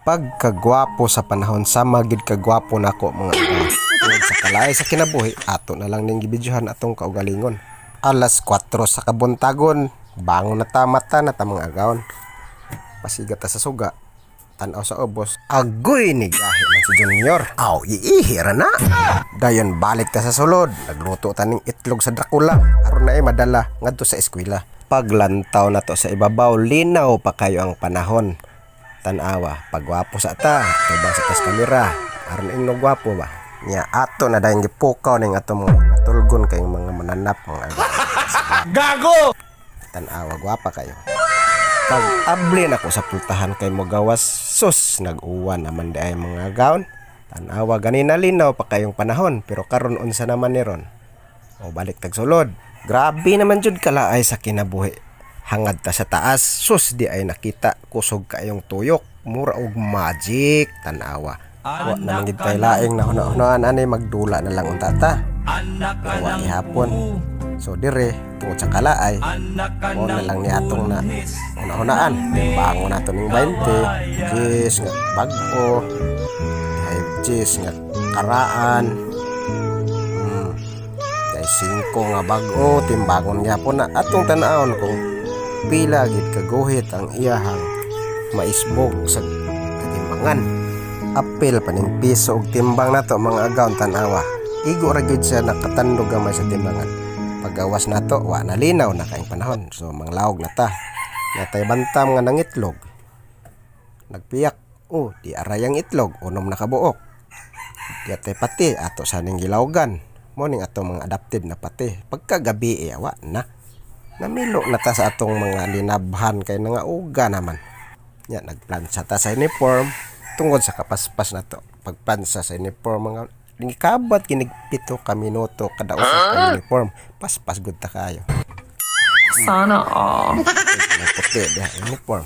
pagkagwapo sa panahon sa magid kagwapo nako mga agaw. Tungod sa kalay sa kinabuhi ato na lang ning gibidyohan atong kaugalingon. Alas 4 sa kabuntagon, bangon na ta mata na ta mga agawon. Pasigat ta sa suga, tanaw sa ubos, agoy ni gahi man si Junior. Aw, iihira na. Dayon balik ta sa sulod, nagluto ta ning itlog sa Dracula aron na madala ngadto sa eskwela. Paglantaw na to sa ibabaw, linaw pa kayo ang panahon. Tanawa, pagwapo sa ta, tubang sa tas kamera, aron ing gwapo ba? Nya ato na dayong gipukaw ning ato mga tulgon kay mga mananap mga gago. Tanawa, gwapa kayo. Pag abli na ko sa pultahan kay mo gawas, sus, nag-uwan naman di ay mga gaon. Tanawa, ganina linaw pa kayong panahon, pero karon unsa naman ni ron. O balik tagsulod. Grabe naman jud kalaay sa kinabuhi. Hangad ta sa taas, sus di ay nakita kusog kayong tuyok, mura og magic. Tanawa. Wa naman gid tay laing na hunaan ani magdula na lang unta ta. Pero wa gihapon. So dire tungod sa kalaay, mo na lang ni atong na una-unaan. Bangon nato ning 20, cheese nga bag-o, 5 cheese nga karaan. Kay 5 nga bag-o, timbangon gyapon na atong tan-awon kung pila gid kaguhit ang iyahang maisbog sa timbangan. Apil pa ning piso og timbang nato mga agawon tan-awa. Igo ra gid siya nakatandog gamay sa timbangan. Pagawas na to, wa na linaw na kaing panahon. So manglawog na ta. Natay bantam nga ng itlog. Nagpiyak. Oh, di arayang itlog, unom na kabuok. Di atay pati ato sa ning gilawgan. Mo ning ato mga adapted na pati. Pagkagabi wa na. Namilo na ta sa atong mga linabhan kay nangauga naman. Nya nagplansa ta sa uniform tungod sa kapaspas na to. Pagplansa sa uniform mga kabat kinig 7 ka minuto kada usa ka uniform. Paspas gud ta kayo. Sana all. Puti diha uniform.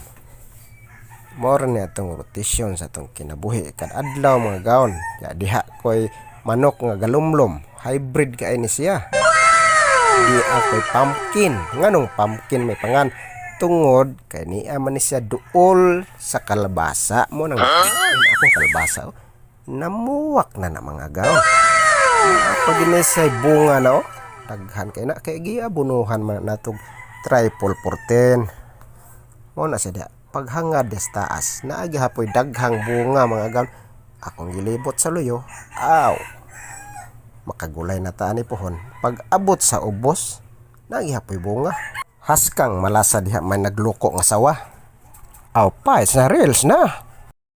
More ni atong rotasyon sa atong kinabuhi kad adlaw mga gaon. Ya diha koy manok nga galumlom, hybrid kay ni siya. Di ako'y pumpkin. Nganong pumpkin may pangan tungod kay niya man ni siya duol sa kalabasa mo nang akong kalabasa. Namuwak na mga gaon. Pag inisay bunga na daghan kay na kay giabunuhan man natog triple 410. Mo na siya paghangad des taas naagi hapoy daghang bunga mga gaon. Akong gilibot sa luyo. Aw. Makagulay na ta ani pohon. Pag abot sa ubos, naagi hapoy bunga. Haskang malasa diha may nagluko nga sawa. Aw pa, it's na reels na.